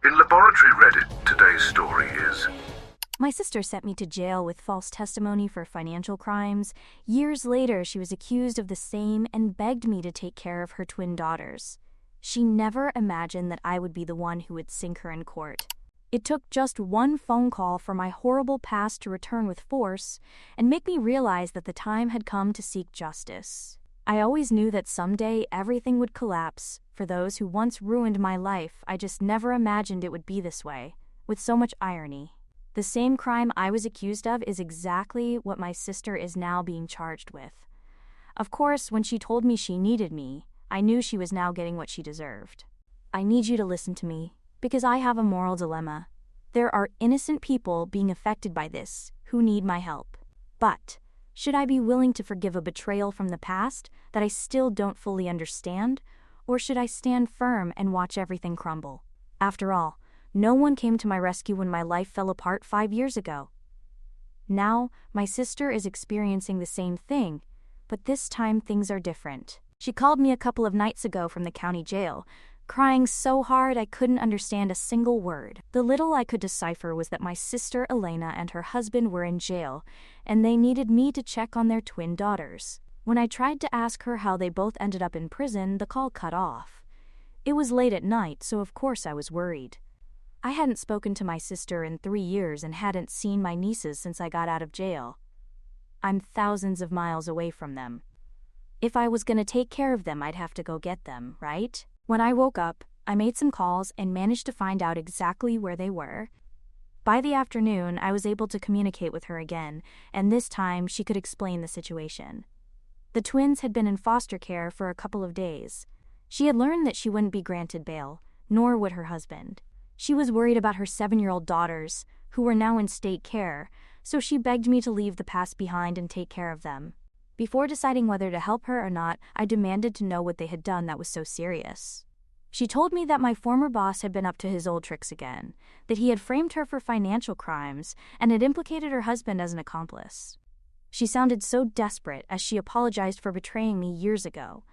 In Laboratory Reddit, today's story is... My sister sent me to jail with false testimony for financial crimes. Years later, she was accused of the same and begged me to take care of her twin daughters. She never imagined that I would be the one who would sink her in court. It took just one phone call for my horrible past to return with force and make me realize that the time had come to seek justice. I always knew that someday everything would collapse. For those who once ruined my life, I just never imagined it would be this way, with so much irony. The same crime I was accused of is exactly what my sister is now being charged with. Of course, when she told me she needed me, I knew she was now getting what she deserved. I need you to listen to me, because I have a moral dilemma. There are innocent people being affected by this who need my help. But should I be willing to forgive a betrayal from the past that I still don't fully understand, or should I stand firm and watch everything crumble? After all, no one came to my rescue when my life fell apart 5 years ago. Now, my sister is experiencing the same thing, but this time things are different. She called me a couple of nights ago from the county jail, crying so hard I couldn't understand a single word. The little I could decipher was that my sister Elena and her husband were in jail, and they needed me to check on their twin daughters. When I tried to ask her how they both ended up in prison, the call cut off. It was late at night, so of course I was worried. I hadn't spoken to my sister in 3 years and hadn't seen my nieces since I got out of jail. I'm thousands of miles away from them. If I was going to take care of them, I'd have to go get them, right? When I woke up, I made some calls and managed to find out exactly where they were. By the afternoon, I was able to communicate with her again, and this time she could explain the situation. The twins had been in foster care for a couple of days. She had learned that she wouldn't be granted bail, nor would her husband. She was worried about her 7-year-old daughters, who were now in state care, so she begged me to leave the past behind and take care of them. Before deciding whether to help her or not, I demanded to know what they had done that was so serious. She told me that my former boss had been up to his old tricks again, that he had framed her for financial crimes and had implicated her husband as an accomplice. She sounded so desperate as she apologized for betraying me years ago.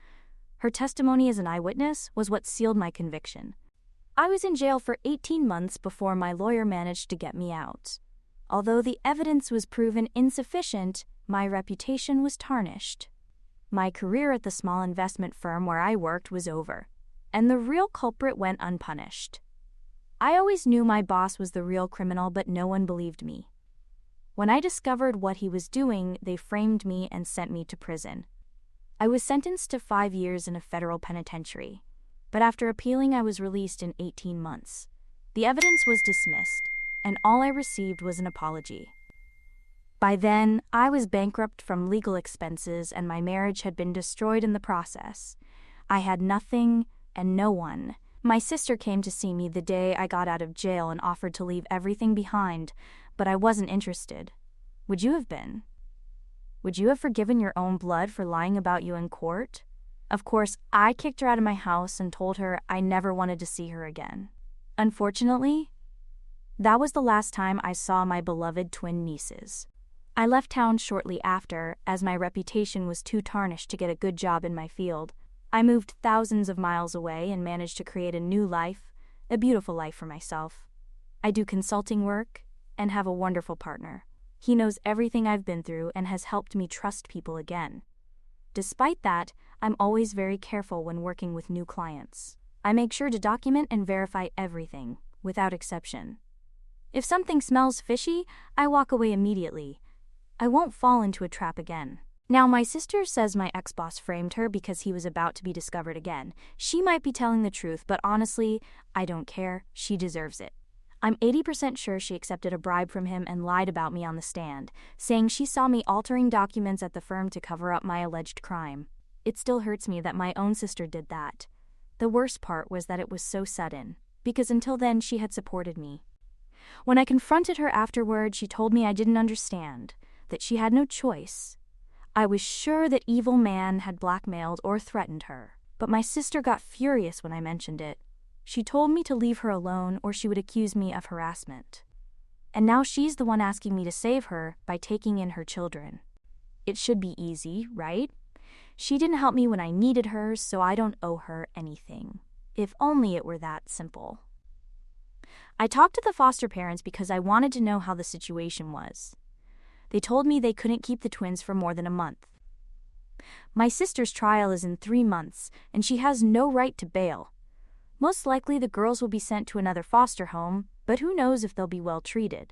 Her testimony as an eyewitness was what sealed my conviction. I was in jail for 18 months before my lawyer managed to get me out. Although the evidence was proven insufficient, my reputation was tarnished. My career at the small investment firm where I worked was over, and the real culprit went unpunished. I always knew my boss was the real criminal, but no one believed me. When I discovered what he was doing, they framed me and sent me to prison. I was sentenced to 5 years in a federal penitentiary, but after appealing I was released in 18 months. The evidence was dismissed, and all I received was an apology. By then, I was bankrupt from legal expenses and my marriage had been destroyed in the process. I had nothing and no one. My sister came to see me the day I got out of jail and offered to leave everything behind, but I wasn't interested. Would you have been? Would you have forgiven your own blood for lying about you in court? Of course, I kicked her out of my house and told her I never wanted to see her again. Unfortunately, that was the last time I saw my beloved twin nieces. I left town shortly after, as my reputation was too tarnished to get a good job in my field. I moved thousands of miles away and managed to create a new life, a beautiful life for myself. I do consulting work and have a wonderful partner. He knows everything I've been through and has helped me trust people again. Despite that, I'm always very careful when working with new clients. I make sure to document and verify everything, without exception. If something smells fishy, I walk away immediately. I won't fall into a trap again. Now, my sister says my ex-boss framed her because he was about to be discovered again. She might be telling the truth, but honestly, I don't care. She deserves it. I'm 80% sure she accepted a bribe from him and lied about me on the stand, saying she saw me altering documents at the firm to cover up my alleged crime. It still hurts me that my own sister did that. The worst part was that it was so sudden, because until then she had supported me. When I confronted her afterward, she told me I didn't understand, that she had no choice. I was sure that evil man had blackmailed or threatened her, but my sister got furious when I mentioned it. She told me to leave her alone or she would accuse me of harassment. And now she's the one asking me to save her by taking in her children. It should be easy, right? She didn't help me when I needed her, so I don't owe her anything. If only it were that simple. I talked to the foster parents because I wanted to know how the situation was. They told me they couldn't keep the twins for more than a month. My sister's trial is in 3 months, and she has no right to bail. Most likely the girls will be sent to another foster home, but who knows if they'll be well treated.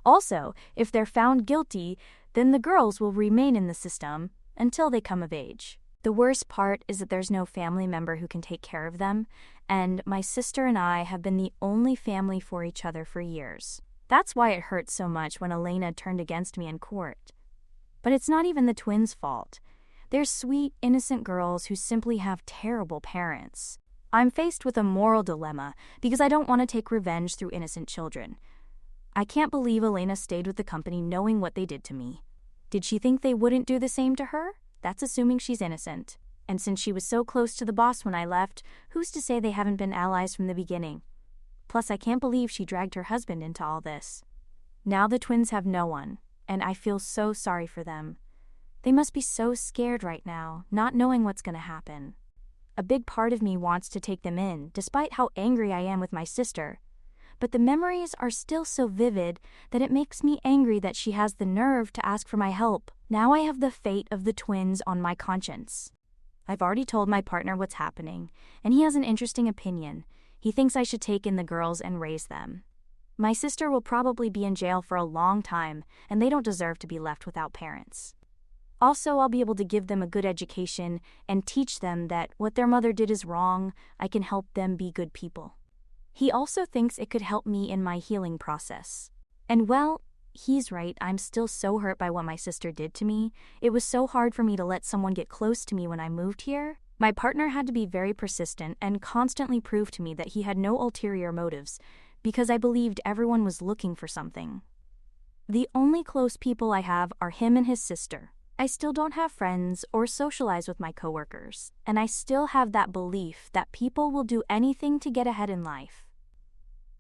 Also, if they're found guilty, then the girls will remain in the system until they come of age. The worst part is that there's no family member who can take care of them, and my sister and I have been the only family for each other for years. That's why it hurt so much when Elena turned against me in court. But it's not even the twins' fault. They're sweet, innocent girls who simply have terrible parents. I'm faced with a moral dilemma because I don't want to take revenge through innocent children. I can't believe Elena stayed with the company knowing what they did to me. Did she think they wouldn't do the same to her? That's assuming she's innocent. And since she was so close to the boss when I left, who's to say they haven't been allies from the beginning? Plus, I can't believe she dragged her husband into all this. Now the twins have no one, and I feel so sorry for them. They must be so scared right now, not knowing what's going to happen. A big part of me wants to take them in, despite how angry I am with my sister. But the memories are still so vivid that it makes me angry that she has the nerve to ask for my help. Now I have the fate of the twins on my conscience. I've already told my partner what's happening, and he has an interesting opinion. He thinks I should take in the girls and raise them. My sister will probably be in jail for a long time, and they don't deserve to be left without parents. Also, I'll be able to give them a good education and teach them that what their mother did is wrong. I can help them be good people. He also thinks it could help me in my healing process. And well, he's right, I'm still so hurt by what my sister did to me. It was so hard for me to let someone get close to me when I moved here. My partner had to be very persistent and constantly prove to me that he had no ulterior motives, because I believed everyone was looking for something. The only close people I have are him and his sister. I still don't have friends or socialize with my coworkers, and I still have that belief that people will do anything to get ahead in life.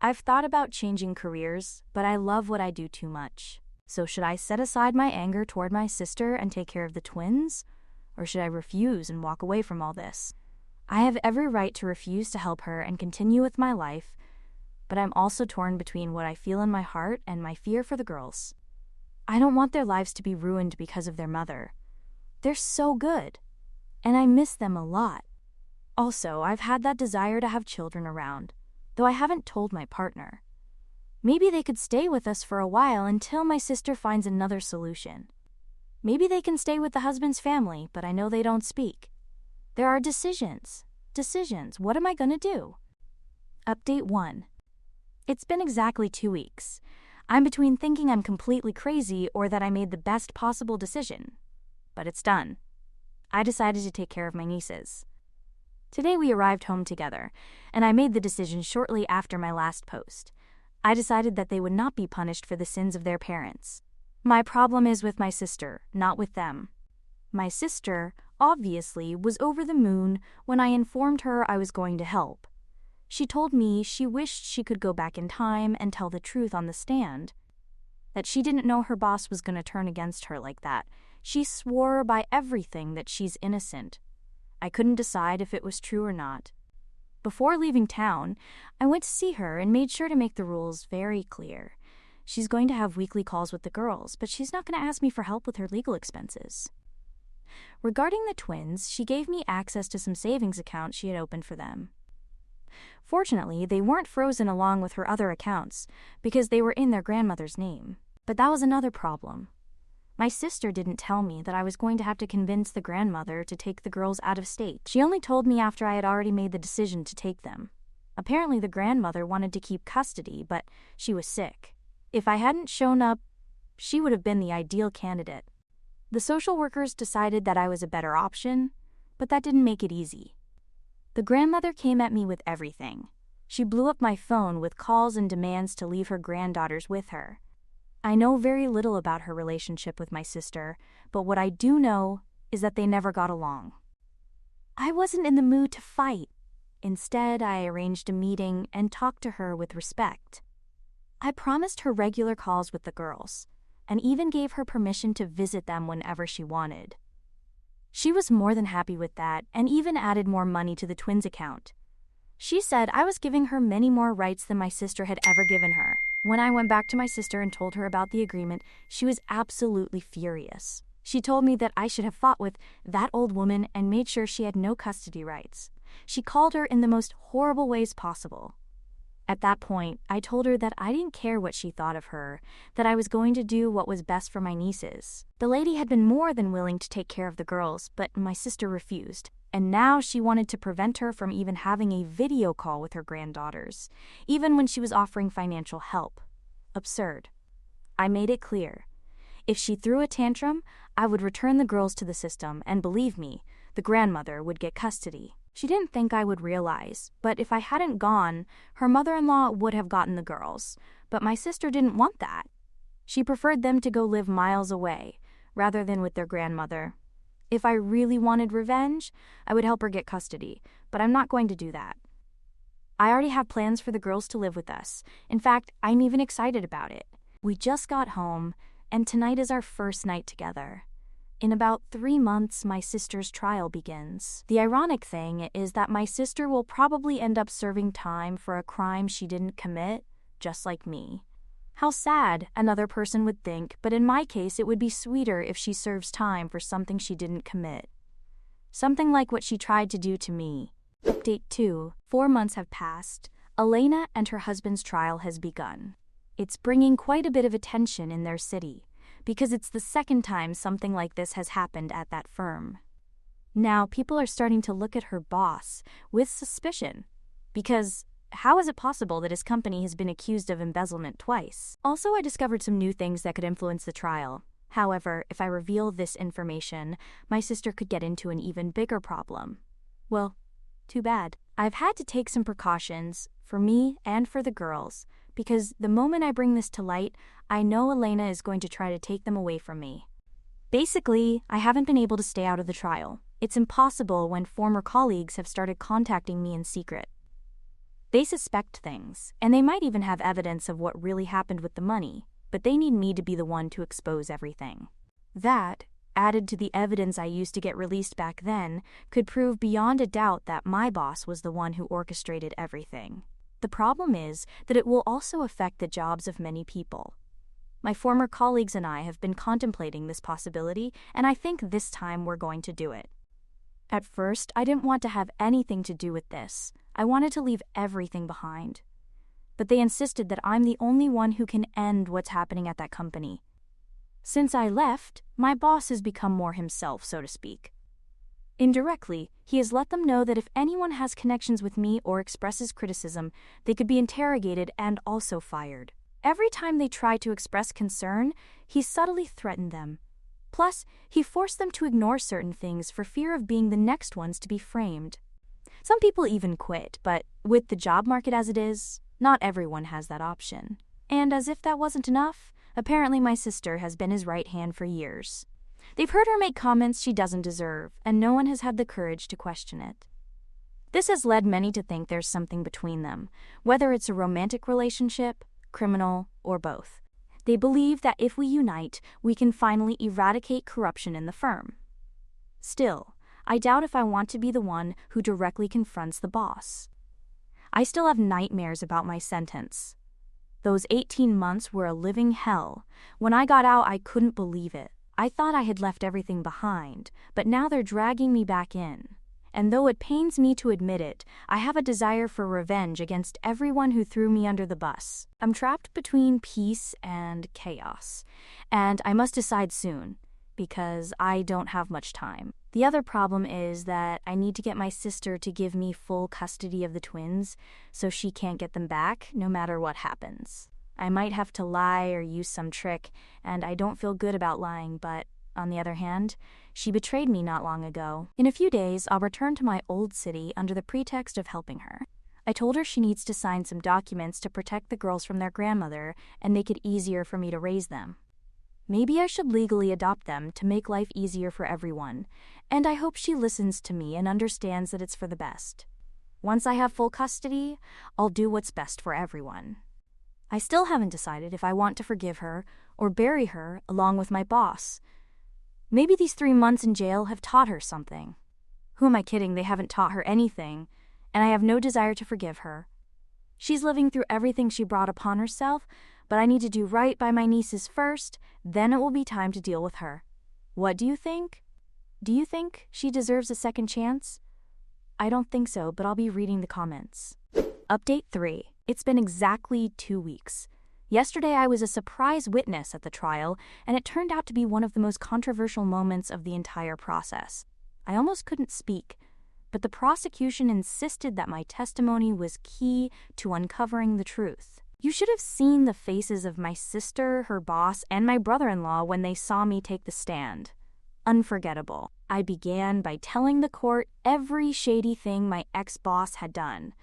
I've thought about changing careers, but I love what I do too much. So should I set aside my anger toward my sister and take care of the twins? Or should I refuse and walk away from all this? I have every right to refuse to help her and continue with my life, but I'm also torn between what I feel in my heart and my fear for the girls. I don't want their lives to be ruined because of their mother. They're so good, and I miss them a lot. Also, I've had that desire to have children around, though I haven't told my partner. Maybe they could stay with us for a while until my sister finds another solution. Maybe they can stay with the husband's family, but I know they don't speak. There are decisions. What am I going to do? Update 1. It's been exactly 2 weeks. I'm between thinking I'm completely crazy or that I made the best possible decision. But it's done. I decided to take care of my nieces. Today we arrived home together, and I made the decision shortly after my last post. I decided that they would not be punished for the sins of their parents. My problem is with my sister, not with them. My sister, obviously, was over the moon when I informed her I was going to help. She told me she wished she could go back in time and tell the truth on the stand. That she didn't know her boss was going to turn against her like that. She swore by everything that she's innocent. I couldn't decide if it was true or not. Before leaving town, I went to see her and made sure to make the rules very clear. She's going to have weekly calls with the girls, but she's not going to ask me for help with her legal expenses. Regarding the twins, she gave me access to some savings accounts she had opened for them. Fortunately, they weren't frozen along with her other accounts because they were in their grandmother's name. But that was another problem. My sister didn't tell me that I was going to have to convince the grandmother to take the girls out of state. She only told me after I had already made the decision to take them. Apparently, the grandmother wanted to keep custody, but she was sick. If I hadn't shown up, she would have been the ideal candidate. The social workers decided that I was a better option, but that didn't make it easy. The grandmother came at me with everything. She blew up my phone with calls and demands to leave her granddaughters with her. I know very little about her relationship with my sister, but what I do know is that they never got along. I wasn't in the mood to fight. Instead, I arranged a meeting and talked to her with respect. I promised her regular calls with the girls, and even gave her permission to visit them whenever she wanted. She was more than happy with that and even added more money to the twins' account. She said I was giving her many more rights than my sister had ever given her. When I went back to my sister and told her about the agreement, she was absolutely furious. She told me that I should have fought with that old woman and made sure she had no custody rights. She called her in the most horrible ways possible. At that point, I told her that I didn't care what she thought of her, that I was going to do what was best for my nieces. The lady had been more than willing to take care of the girls, but my sister refused. And now she wanted to prevent her from even having a video call with her granddaughters, even when she was offering financial help. Absurd. I made it clear. If she threw a tantrum, I would return the girls to the system, and believe me, the grandmother would get custody. She didn't think I would realize, but if I hadn't gone, her mother-in-law would have gotten the girls. But my sister didn't want that. She preferred them to go live miles away, rather than with their grandmother. If I really wanted revenge, I would help her get custody, but I'm not going to do that. I already have plans for the girls to live with us. In fact, I'm even excited about it. We just got home, and tonight is our first night together. In about 3 months, my sister's trial begins. The ironic thing is that my sister will probably end up serving time for a crime she didn't commit, just like me. How sad, another person would think, but in my case it would be sweeter if she serves time for something she didn't commit. Something like what she tried to do to me. Update 2. 4 months have passed. Elena and her husband's trial has begun. It's bringing quite a bit of attention in their city, because it's the second time something like this has happened at that firm. Now people are starting to look at her boss with suspicion, because how is it possible that his company has been accused of embezzlement twice? Also, I discovered some new things that could influence the trial. However, if I reveal this information, my sister could get into an even bigger problem. Well, too bad. I've had to take some precautions, for me and for the girls, because the moment I bring this to light, I know Elena is going to try to take them away from me. Basically, I haven't been able to stay out of the trial. It's impossible when former colleagues have started contacting me in secret. They suspect things, and they might even have evidence of what really happened with the money, but they need me to be the one to expose everything. That, added to the evidence I used to get released back then, could prove beyond a doubt that my boss was the one who orchestrated everything. The problem is that it will also affect the jobs of many people. My former colleagues and I have been contemplating this possibility, and I think this time we're going to do it. At first, I didn't want to have anything to do with this. I wanted to leave everything behind. But they insisted that I'm the only one who can end what's happening at that company. Since I left, my boss has become more himself, so to speak. Indirectly, he has let them know that if anyone has connections with me or expresses criticism, they could be interrogated and also fired. Every time they try to express concern, he subtly threatened them. Plus, he forced them to ignore certain things for fear of being the next ones to be framed. Some people even quit, but with the job market as it is, not everyone has that option. And as if that wasn't enough, apparently my sister has been his right hand for years. They've heard her make comments she doesn't deserve, and no one has had the courage to question it. This has led many to think there's something between them, whether it's a romantic relationship, criminal, or both. They believe that if we unite, we can finally eradicate corruption in the firm. Still, I doubt if I want to be the one who directly confronts the boss. I still have nightmares about my sentence. Those 18 months were a living hell. When I got out, I couldn't believe it. I thought I had left everything behind, but now they're dragging me back in. And though it pains me to admit it, I have a desire for revenge against everyone who threw me under the bus. I'm trapped between peace and chaos, and I must decide soon, because I don't have much time. The other problem is that I need to get my sister to give me full custody of the twins, so she can't get them back, no matter what happens. I might have to lie or use some trick, and I don't feel good about lying, but on the other hand, she betrayed me not long ago. In a few days, I'll return to my old city under the pretext of helping her. I told her she needs to sign some documents to protect the girls from their grandmother and make it easier for me to raise them. Maybe I should legally adopt them to make life easier for everyone, and I hope she listens to me and understands that it's for the best. Once I have full custody, I'll do what's best for everyone. I still haven't decided if I want to forgive her or bury her along with my boss. Maybe these 3 months in jail have taught her something. Who am I kidding? They haven't taught her anything. and I have no desire to forgive her. She's living through everything she brought upon herself, but I need to do right by my nieces first, then it will be time to deal with her. What do you think? Do you think she deserves a second chance? I don't think so, but I'll be reading the comments. Update 3. It's been exactly 2 weeks. Yesterday I was a surprise witness at the trial, and it turned out to be one of the most controversial moments of the entire process. I almost couldn't speak, but the prosecution insisted that my testimony was key to uncovering the truth. You should have seen the faces of my sister, her boss, and my brother-in-law when they saw me take the stand. Unforgettable. I began by telling the court every shady thing my ex-boss had done.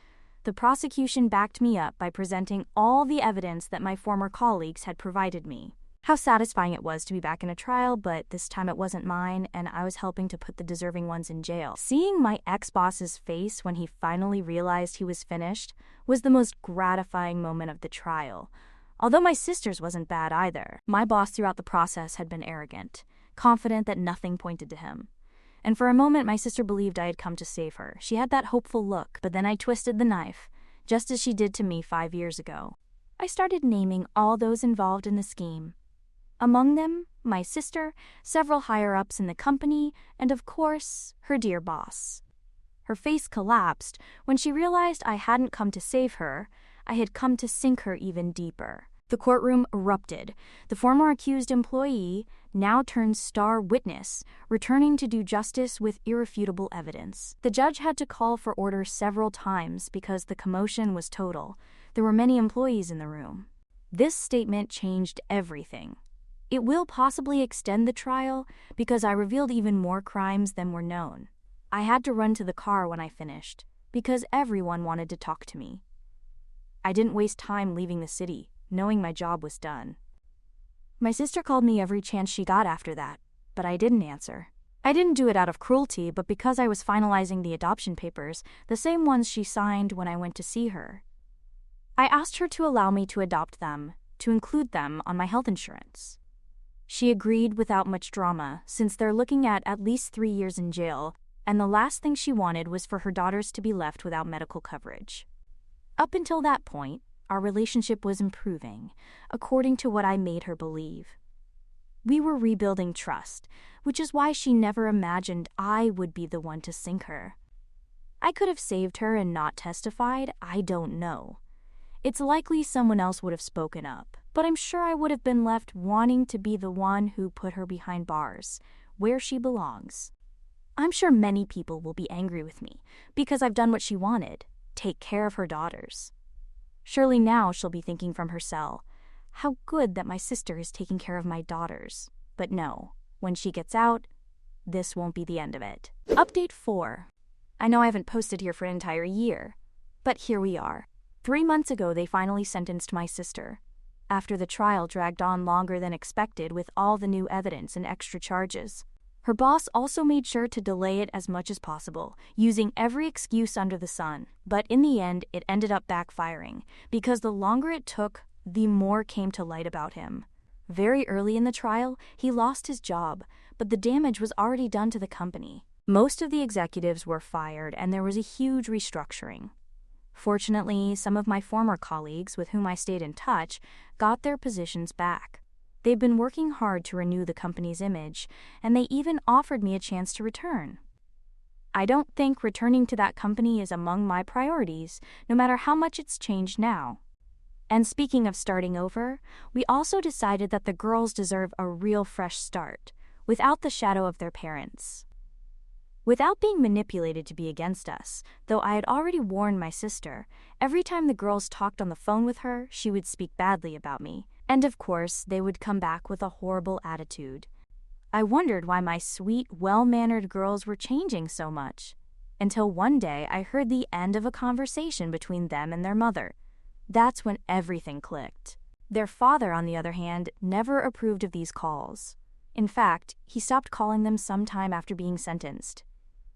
The prosecution backed me up by presenting all the evidence that my former colleagues had provided me. How satisfying it was to be back in a trial, but this time it wasn't mine, and I was helping to put the deserving ones in jail. Seeing my ex-boss's face when he finally realized he was finished was the most gratifying moment of the trial. Although my sister's wasn't bad either. My boss throughout the process had been arrogant, confident that nothing pointed to him. And for a moment, my sister believed I had come to save her. She had that hopeful look, but then I twisted the knife, just as she did to me 5 years ago. I started naming all those involved in the scheme. Among them, my sister, several higher-ups in the company, and of course, her dear boss. Her face collapsed when she realized I hadn't come to save her, I had come to sink her even deeper. The courtroom erupted. The former accused employee now turned star witness, returning to do justice with irrefutable evidence. The judge had to call for order several times because the commotion was total. There were many employees in the room. This statement changed everything. It will possibly extend the trial because I revealed even more crimes than were known. I had to run to the car when I finished because everyone wanted to talk to me. I didn't waste time leaving the city, knowing my job was done. My sister called me every chance she got after that, but I didn't answer. I didn't do it out of cruelty, but because I was finalizing the adoption papers, the same ones she signed when I went to see her. I asked her to allow me to adopt them, to include them on my health insurance. She agreed without much drama, since they're looking at least 3 years in jail, and the last thing she wanted was for her daughters to be left without medical coverage. Up until that point, our relationship was improving, according to what I made her believe. We were rebuilding trust, which is why she never imagined I would be the one to sink her. I could have saved her and not testified, I don't know. It's likely someone else would have spoken up, but I'm sure I would have been left wanting to be the one who put her behind bars, where she belongs. I'm sure many people will be angry with me because I've done what she wanted, take care of her daughters. Surely now she'll be thinking from her cell, how good that my sister is taking care of my daughters. But no, when she gets out, this won't be the end of it. Update 4. I know I haven't posted here for an entire year, but here we are. 3 months ago they finally sentenced my sister. After the trial dragged on longer than expected with all the new evidence and extra charges. Her boss also made sure to delay it as much as possible, using every excuse under the sun. But in the end, it ended up backfiring, because the longer it took, the more came to light about him. Very early in the trial, he lost his job, but the damage was already done to the company. Most of the executives were fired, and there was a huge restructuring. Fortunately, some of my former colleagues, with whom I stayed in touch, got their positions back. They've been working hard to renew the company's image, and they even offered me a chance to return. I don't think returning to that company is among my priorities, no matter how much it's changed now. And speaking of starting over, we also decided that the girls deserve a real fresh start, without the shadow of their parents. Without being manipulated to be against us, though I had already warned my sister, every time the girls talked on the phone with her, she would speak badly about me. And of course, they would come back with a horrible attitude. I wondered why my sweet, well-mannered girls were changing so much. Until one day I heard the end of a conversation between them and their mother. That's when everything clicked. Their father, on the other hand, never approved of these calls. In fact, he stopped calling them sometime after being sentenced.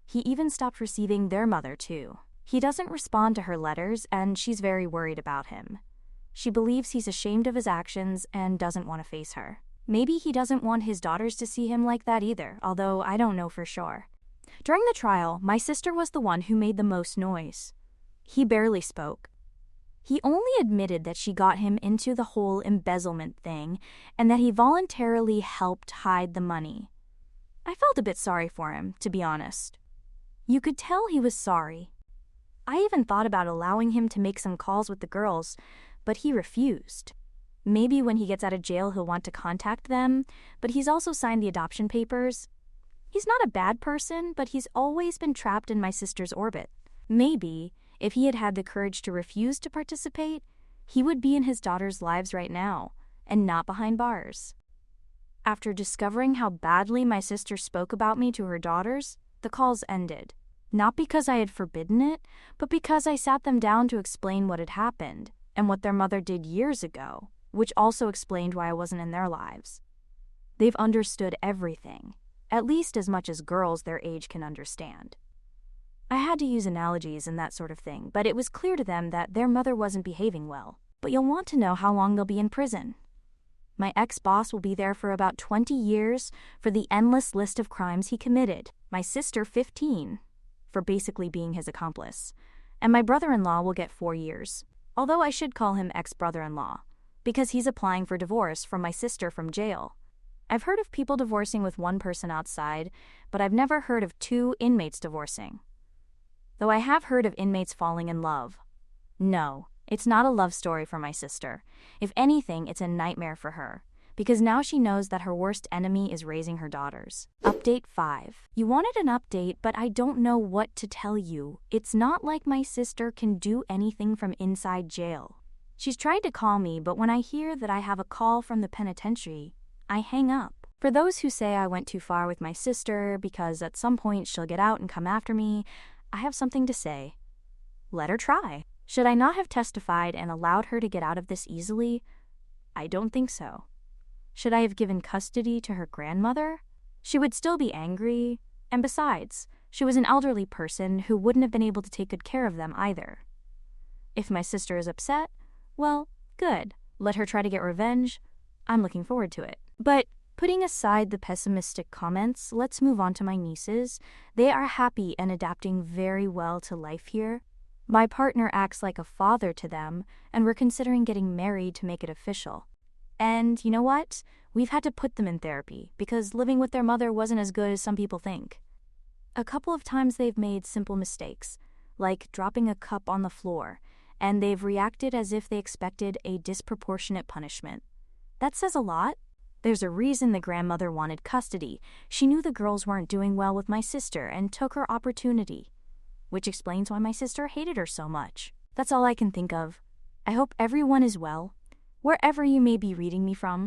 He even stopped receiving their mother, too. He doesn't respond to her letters, and she's very worried about him. She believes he's ashamed of his actions and doesn't want to face her. Maybe he doesn't want his daughters to see him like that either, although I don't know for sure. During the trial, my sister was the one who made the most noise. He barely spoke. He only admitted that she got him into the whole embezzlement thing and that he voluntarily helped hide the money. I felt a bit sorry for him, to be honest. You could tell he was sorry. I even thought about allowing him to make some calls with the girls, but he refused. Maybe when he gets out of jail he'll want to contact them, but he's also signed the adoption papers. He's not a bad person, but he's always been trapped in my sister's orbit. Maybe, if he had had the courage to refuse to participate, he would be in his daughter's lives right now, and not behind bars. After discovering how badly my sister spoke about me to her daughters, the calls ended. Not because I had forbidden it, but because I sat them down to explain what had happened, and what their mother did years ago, which also explained why I wasn't in their lives. They've understood everything, at least as much as girls their age can understand. I had to use analogies and that sort of thing, but it was clear to them that their mother wasn't behaving well. But you'll want to know how long they'll be in prison. My ex-boss will be there for about 20 years for the endless list of crimes he committed. My sister 15, for basically being his accomplice. And my brother-in-law will get 4 years. Although I should call him ex-brother-in-law, because he's applying for divorce from my sister from jail. I've heard of people divorcing with one person outside, but I've never heard of 2 inmates divorcing. Though I have heard of inmates falling in love. No, it's not a love story for my sister. If anything, it's a nightmare for her, because now she knows that her worst enemy is raising her daughters. Update 5. You wanted an update, but I don't know what to tell you. It's not like my sister can do anything from inside jail. She's tried to call me, but when I hear that I have a call from the penitentiary, I hang up. For those who say I went too far with my sister because at some point she'll get out and come after me, I have something to say. Let her try. Should I not have testified and allowed her to get out of this easily? I don't think so. Should I have given custody to her grandmother? She would still be angry, and besides, she was an elderly person who wouldn't have been able to take good care of them either. If my sister is upset, well, good. Let her try to get revenge. I'm looking forward to it. But putting aside the pessimistic comments, let's move on to my nieces. They are happy and adapting very well to life here. My partner acts like a father to them, and we're considering getting married to make it official. And you know what? We've had to put them in therapy, because living with their mother wasn't as good as some people think. A couple of times they've made simple mistakes, like dropping a cup on the floor, and they've reacted as if they expected a disproportionate punishment. That says a lot. There's a reason the grandmother wanted custody. She knew the girls weren't doing well with my sister and took her opportunity, which explains why my sister hated her so much. That's all I can think of. I hope everyone is well, wherever you may be reading me from.